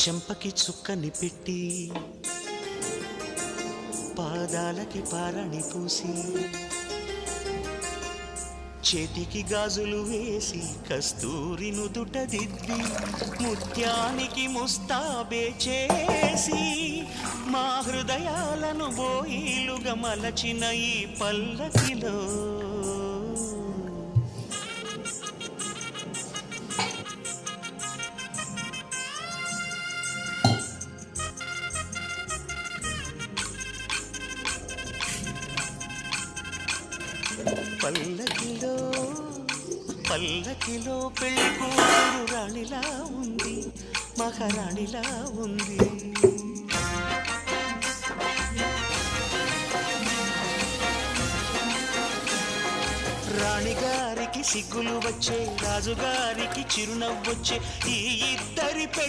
చెంపకి చుక్కని పెట్టి పాదాలకి పారని పూసి చేతికి గాజులు వేసి కస్తూరి నుదుట దిద్ది ముత్యానికి ముస్తాబే చేసి మా హృదయాలను బోయిలుగా మలచిన ఈ పల్లకిలో పల్లకిలో పల్లకిలో పెళ్లి కూతురు రాణిలా ఉంది, మహారాణిలా ఉంది. రాణిగారికి సిగ్గులు వచ్చే, రాజుగారికి చిరునవ్వొచ్చే, ఈ ఇద్దరి